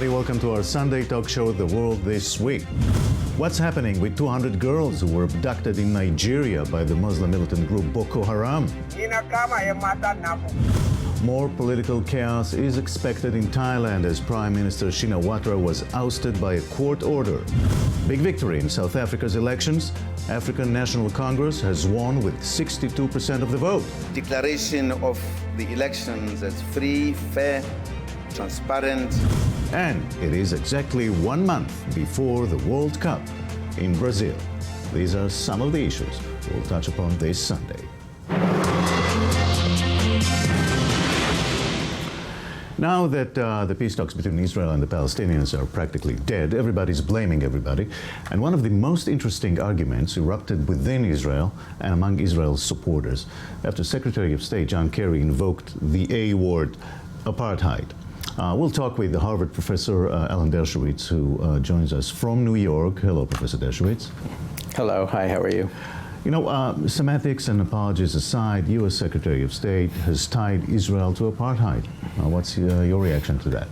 everybody. Welcome to our Sunday talk show, The World This Week. What's happening with 200 girls who were abducted in Nigeria by the Muslim militant group Boko Haram? More political chaos is expected in Thailand as Prime Minister Shinawatra was ousted by a court order. Big victory in South Africa's elections. African National Congress has won with 62% of the vote. Declaration of the elections as free, fair, transparent. And it is exactly 1 month before the World Cup in Brazil. These are some of the issues we'll touch upon this Sunday. Now that the peace talks between Israel and the Palestinians are practically dead, everybody's blaming everybody. And one of the most interesting arguments erupted within Israel and among Israel's supporters after Secretary of State John Kerry invoked the A word, apartheid. We'll talk with the Harvard professor Alan Dershowitz, who joins us from New York. Hello, Professor Dershowitz. Hello. Hi, how are you? You know, semantics and apologies aside, U.S. Secretary of State has tied Israel to apartheid. What's your reaction to that?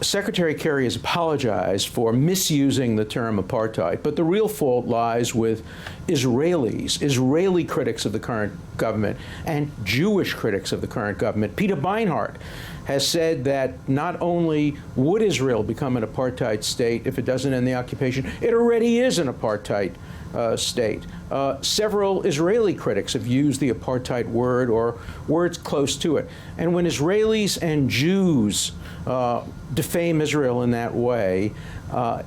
Secretary Kerry has apologized for misusing the term apartheid, but the real fault lies with Israelis, Israeli critics of the current government, and Jewish critics of the current government. Peter Beinart has said that not only would Israel become an apartheid state if it doesn't end the occupation, it already is an apartheid state. Several Israeli critics have used the apartheid word or words close to it. And when Israelis and Jews defame Israel in that way,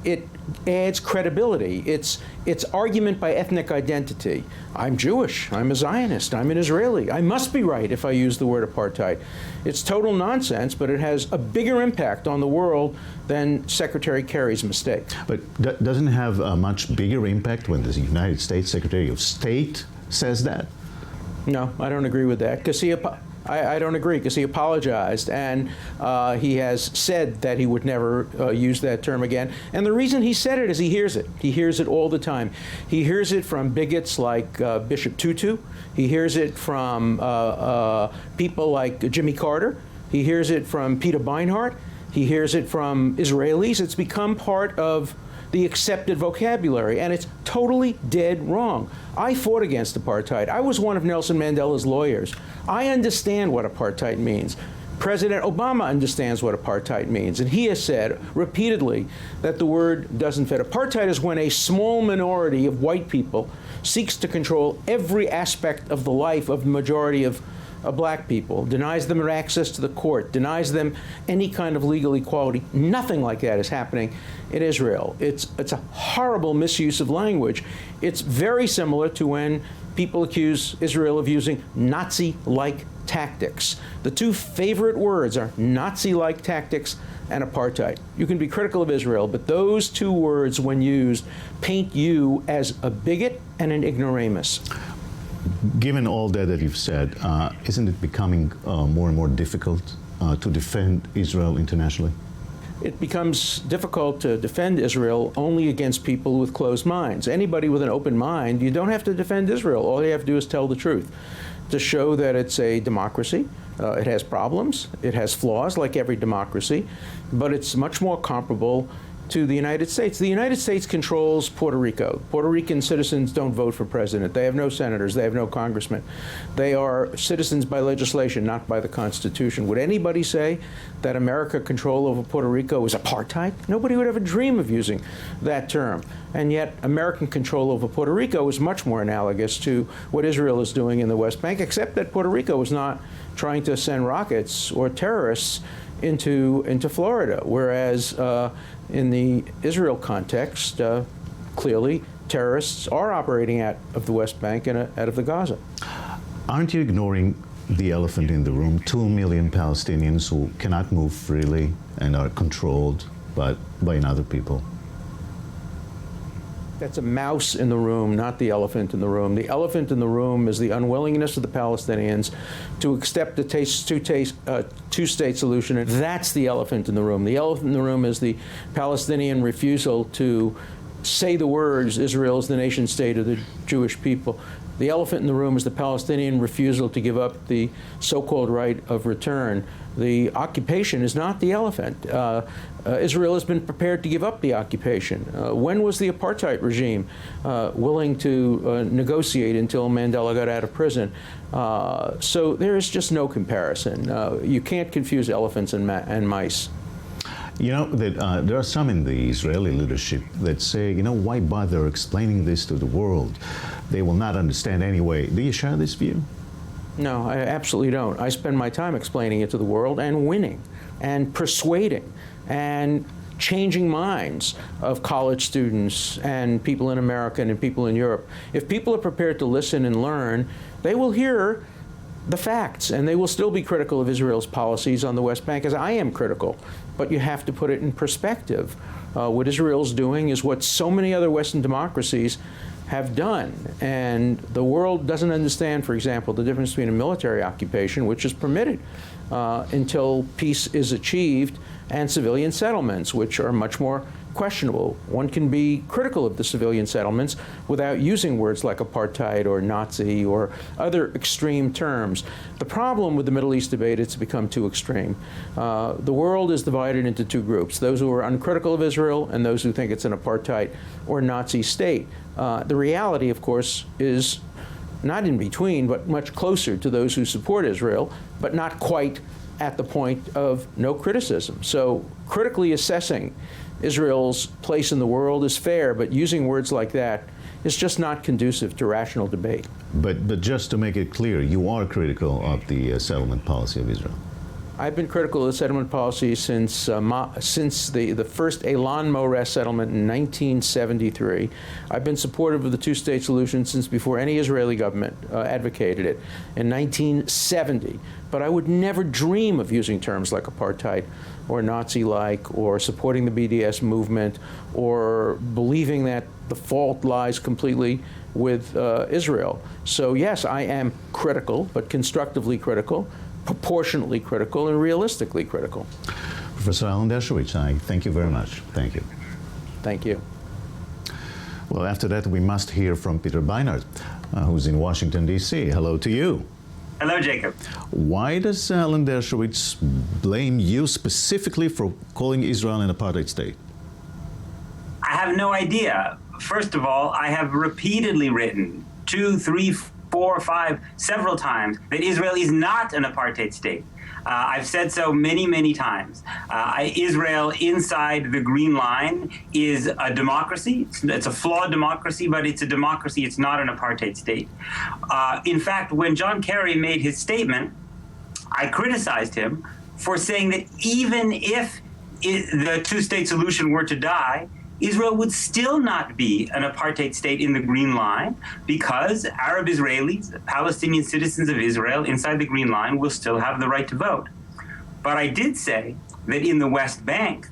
it adds credibility. It's argument by ethnic identity. I'm Jewish, I'm a Zionist, I'm an Israeli. I must be right if I use the word apartheid. It's total nonsense, but it has a bigger impact on the world than Secretary Kerry's mistake. But doesn't it have a much bigger impact when the United States Secretary of State says that? No, I don't agree with that, because I don't agree, because he apologized, and he has said that he would never use that term again. And the reason he said it is he hears it. He hears it all the time. He hears it from bigots like Bishop Tutu. He hears it from people like Jimmy Carter. He hears it from Peter Beinart. He hears it from Israelis. It's become part of the accepted vocabulary, and it's totally dead wrong. I fought against apartheid. I was one of Nelson Mandela's lawyers. I understand what apartheid means. President Obama understands what apartheid means, and he has said repeatedly that the word doesn't fit. Apartheid is when a small minority of white people seeks to control every aspect of the life of the majority of black people, denies them access to the court, denies them any kind of legal equality. Nothing like that is happening in Israel. It's a horrible misuse of language. It's very similar to when people accuse Israel of using Nazi-like tactics. The two favorite words are Nazi-like tactics and apartheid. You can be critical of Israel, but those two words, when used, paint you as a bigot and an ignoramus. Given all that you've said, isn't it becoming more and more difficult to defend Israel internationally? It becomes difficult to defend Israel only against people with closed minds. Anybody with an open mind, you don't have to defend Israel. All you have to do is tell the truth, to show that it's a democracy. It has problems, it has flaws like every democracy, but it's much more comparable to the United States. The United States controls Puerto Rico. Puerto Rican citizens don't vote for president. They have no senators. They have no congressmen. They are citizens by legislation, not by the Constitution. Would anybody say that America control over Puerto Rico is apartheid? Nobody would ever dream of using that term. And yet American control over Puerto Rico is much more analogous to what Israel is doing in the West Bank, except that Puerto Rico is not trying to send rockets or terrorists into Florida, whereas in the Israel context, clearly terrorists are operating out of the West Bank and out of the Gaza. Aren't you ignoring the elephant in the room? 2 million Palestinians who cannot move freely and are controlled by other people. That's a mouse in the room, not the elephant in the room. The elephant in the room is the unwillingness of the Palestinians to accept the two-state solution. And that's the elephant in the room. The elephant in the room is the Palestinian refusal to say the words, Israel is the nation state of the Jewish people. The elephant in the room is the Palestinian refusal to give up the so-called right of return. The occupation is not the elephant. Israel has been prepared to give up the occupation. When was the apartheid regime willing to negotiate until Mandela got out of prison? So there is just no comparison. You can't confuse elephants and mice. You know, that there are some in the Israeli leadership that say, you know, why bother explaining this to the world? They will not understand anyway. Do you share this view? No, I absolutely don't. I spend my time explaining it to the world and winning and persuading and changing minds of college students and people in America and people in Europe. If people are prepared to listen and learn, they will hear the facts, and they will still be critical of Israel's policies on the West Bank, as I am critical. But you have to put it in perspective. What Israel's doing is what so many other Western democracies have done. And the world doesn't understand, for example, the difference between a military occupation, which is permitted until peace is achieved, and civilian settlements, which are much more questionable. One can be critical of the civilian settlements without using words like apartheid or Nazi or other extreme terms. The problem with the Middle East debate, it's become too extreme. The world is divided into two groups, those who are uncritical of Israel and those who think it's an apartheid or Nazi state. The reality, of course, is not in between, but much closer to those who support Israel, but not quite at the point of no criticism. So critically assessing Israel's place in the world is fair, but using words like that is just not conducive to rational debate. But just to make it clear, you are critical of the settlement policy of Israel. I've been critical of the settlement policy since the first Elan Moreh settlement in 1973. I've been supportive of the two-state solution since before any Israeli government advocated it in 1970. But I would never dream of using terms like apartheid or Nazi-like or supporting the BDS movement or believing that the fault lies completely with Israel. So yes, I am critical, but constructively critical, proportionately critical, and realistically critical. Professor Alan Dershowitz, I thank you very much. Thank you. Thank you. Well, after that, we must hear from Peter Beinart, who's in Washington, D.C. Hello to you. Hello, Jacob. Why does Alan Dershowitz blame you specifically for calling Israel an apartheid state? I have no idea. First of all, I have repeatedly written 2, 3, 4, 5, several times that Israel is not an apartheid state. I've said so many, many times. Israel inside the Green Line is a democracy. It's a flawed democracy, but it's a democracy. It's not an apartheid state. In fact, when John Kerry made his statement, I criticized him for saying that even if the two-state solution were to die, Israel would still not be an apartheid state in the Green Line because Arab Israelis, Palestinian citizens of Israel inside the Green Line will still have the right to vote. But I did say that in the West Bank,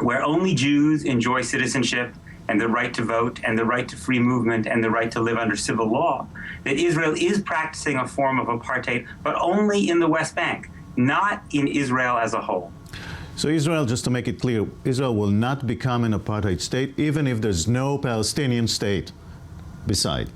where only Jews enjoy citizenship and the right to vote and the right to free movement and the right to live under civil law, that Israel is practicing a form of apartheid, but only in the West Bank, not in Israel as a whole. So Israel, just to make it clear, Israel will not become an apartheid state even if there's no Palestinian state beside.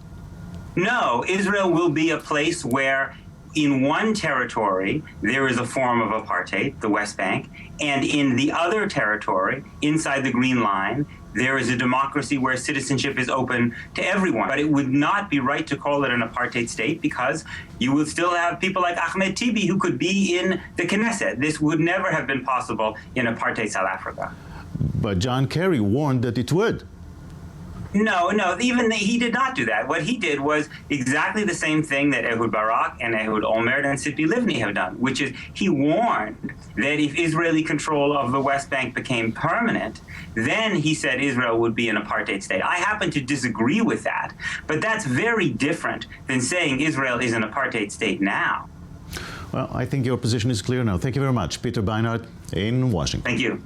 No, Israel will be a place where in one territory there is a form of apartheid, the West Bank, and in the other territory, inside the Green Line, there is a democracy where citizenship is open to everyone. But it would not be right to call it an apartheid state because you will still have people like Ahmed Tibi who could be in the Knesset. This would never have been possible in apartheid South Africa. But John Kerry warned that it would. No, he did not do that. What he did was exactly the same thing that Ehud Barak and Ehud Olmert and Tzipi Livni have done, which is he warned that if Israeli control of the West Bank became permanent, then he said Israel would be an apartheid state. I happen to disagree with that, but that's very different than saying Israel is an apartheid state now. Well, I think your position is clear now. Thank you very much. Peter Beinart in Washington. Thank you.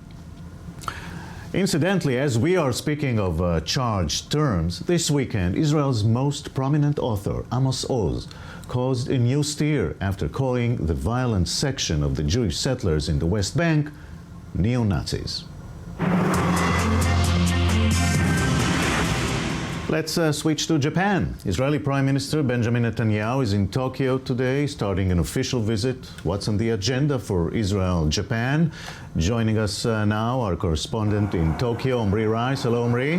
Incidentally, as we are speaking of charged terms, this weekend, Israel's most prominent author, Amos Oz, caused a new stir after calling the violent section of the Jewish settlers in the West Bank neo-Nazis. Let's switch to Japan. Israeli Prime Minister Benjamin Netanyahu is in Tokyo today, starting an official visit. What's on the agenda for Israel-Japan? Joining us now, our correspondent in Tokyo, Omri Rice. Hello, Omri.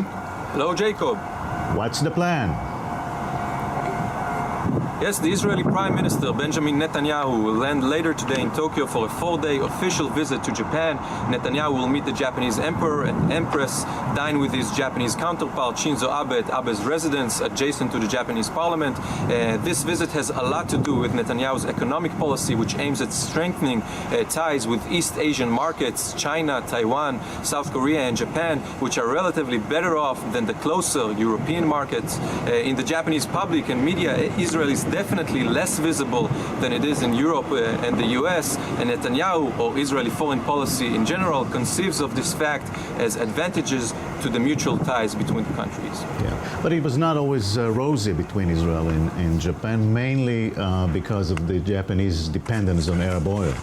Hello, Jacob. What's the plan? Yes, the Israeli Prime Minister Benjamin Netanyahu will land later today in Tokyo for a 4-day official visit to Japan. Netanyahu will meet the Japanese Emperor and Empress, dine with his Japanese counterpart Shinzo Abe at Abe's residence adjacent to the Japanese parliament. This visit has a lot to do with Netanyahu's economic policy, which aims at strengthening ties with East Asian markets, China, Taiwan, South Korea and Japan, which are relatively better off than the closer European markets. In the Japanese public and media, Israel is definitely less visible than it is in Europe and the US, and Netanyahu, or Israeli foreign policy in general, conceives of this fact as advantages to the mutual ties between the countries. Yeah, but it was not always rosy between Israel and Japan, mainly because of the Japanese dependence on Arab oil.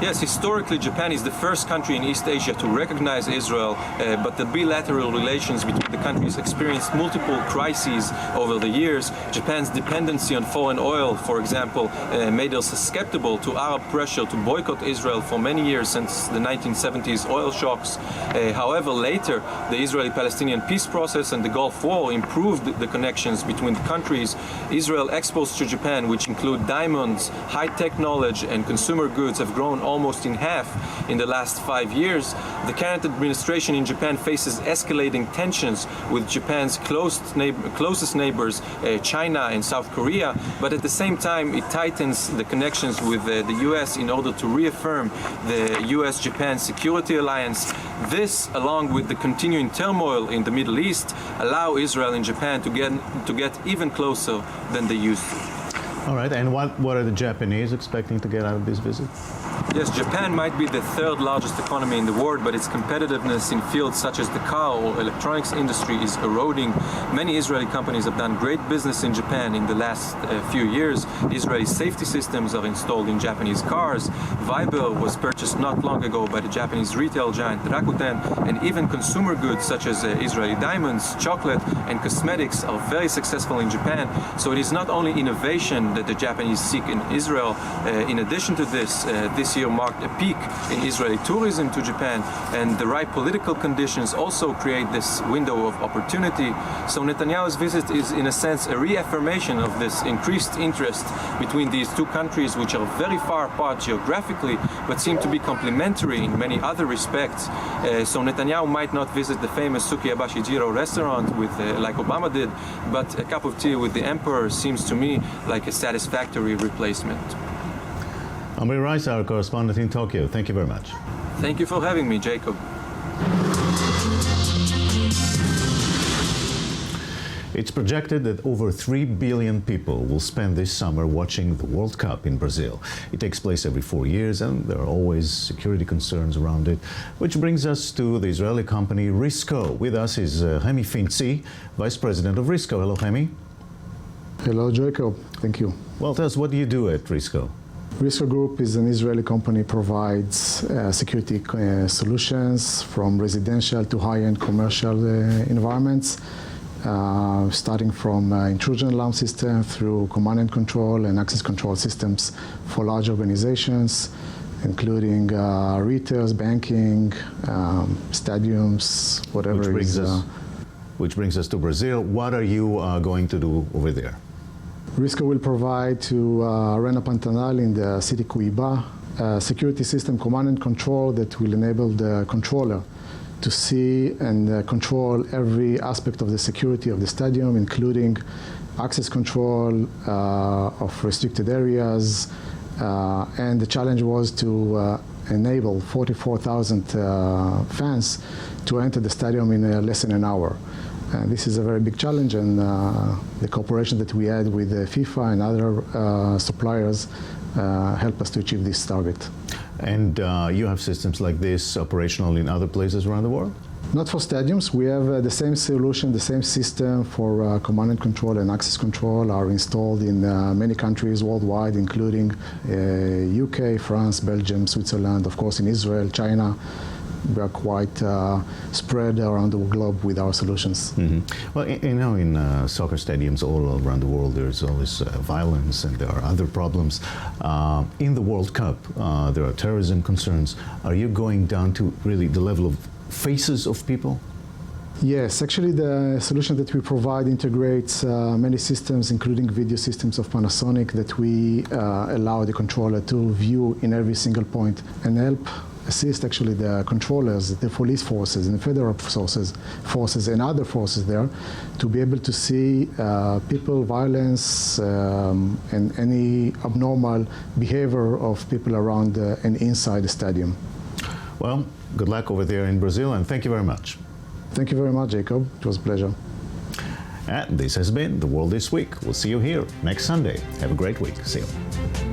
Yes, historically, Japan is the first country in East Asia to recognize Israel, but the bilateral relations between the countries experienced multiple crises over the years. Japan's dependency on foreign oil, for example, made us susceptible to Arab pressure to boycott Israel for many years since the 1970s oil shocks. However, later, the Israeli-Palestinian peace process and the Gulf War improved the connections between the countries. Israel exports to Japan, which include diamonds, high-tech knowledge, and consumer goods, have grown almost in half in the last 5 years. The current administration in Japan faces escalating tensions with Japan's closest neighbors, China and South Korea, but at the same time it tightens the connections with the US in order to reaffirm the US-Japan security alliance. This, along with the continuing turmoil in the Middle East, allow Israel and Japan to get even closer than they used to. All right, and what are the Japanese expecting to get out of this visit? Yes, Japan might be the third largest economy in the world, but its competitiveness in fields such as the car or electronics industry is eroding. Many Israeli companies have done great business in Japan in the last few years. Israeli safety systems are installed in Japanese cars. Viber was purchased not long ago by the Japanese retail giant Rakuten, and even consumer goods such as Israeli diamonds, chocolate, and cosmetics are very successful in Japan. So it is not only innovation that the Japanese seek in Israel. In addition to this year marked a peak in Israeli tourism to Japan, and the right political conditions also create this window of opportunity. So Netanyahu's visit is in a sense a reaffirmation of this increased interest between these two countries, which are very far apart geographically but seem to be complementary in many other respects. So Netanyahu might not visit the famous Suki Abashijiro restaurant like Obama did, but a cup of tea with the emperor seems to me like a satisfactory replacement. Omri Rice, our correspondent in Tokyo. Thank you very much. Thank you for having me, Jacob. It's projected that over 3 billion people will spend this summer watching the World Cup in Brazil. It takes place every 4 years, and there are always security concerns around it, which brings us to the Israeli company Risco. With us is Hemi Finzi, Vice President of Risco. Hello, Hemi. Hello, Jacob. Thank you. Well, tell us, what do you do at Risco? Risco Group is an Israeli company, provides security solutions from residential to high-end commercial environments, starting from intrusion alarm system through command and control and access control systems for large organizations, including retailers, banking, stadiums, whatever Which brings us to Brazil. What are you going to do over there? Risco will provide to Rena Pantanal in the city Cuiabá a security system command and control that will enable the controller to see and control every aspect of the security of the stadium, including access control of restricted areas. And the challenge was to enable 44,000 fans to enter the stadium in less than an hour. This is a very big challenge, and the cooperation that we had with FIFA and other suppliers helped us to achieve this target. And you have systems like this operational in other places around the world? Not for stadiums. We have the same solution, the same system for command and control and access control are installed in many countries worldwide, including UK, France, Belgium, Switzerland, of course in Israel, China. we are quite spread around the globe with our solutions. Well, in soccer stadiums all around the world, there's always violence and there are other problems. In the World Cup, there are terrorism concerns. Are you going down to really the level of faces of people? Yes, actually the solution that we provide integrates many systems, including video systems of Panasonic, that we allow the controller to view in every single point and help assist actually the controllers, the police forces and the federal forces and other forces there to be able to see people, violence, and any abnormal behavior of people around and inside the stadium. Well, good luck over there in Brazil, and thank you very much. Thank you very much, Jacob. It was a pleasure. And this has been The World This Week. We'll see you here next Sunday. Have a great week. See you.